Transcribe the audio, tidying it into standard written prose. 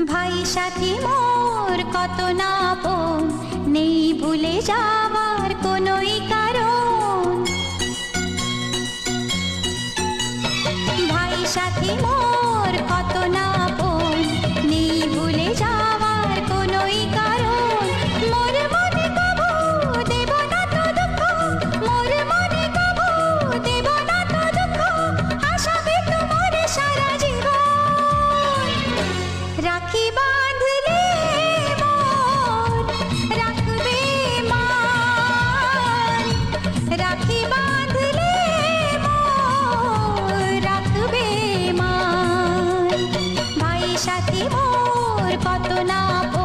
ভাই সাথী মোর কত না আপন, নেই ভুলে যাওয়ার কোনোই কারণ। ভাই সাথী মোর কত না আপন, নেই ভুলে যাওয়ার কোনোই কারণ। মোর মনে কবু দেব না তো দুঃখ, মোর মনে কবু দেব না তো দুঃখ, আশাবে তোমার সারা জীবন। রাখি বাঁধলে মোর রাখবে মান, রাখি বাঁধলে মোর রাখবে মান। ভাই সাথী মোর কত না আপন,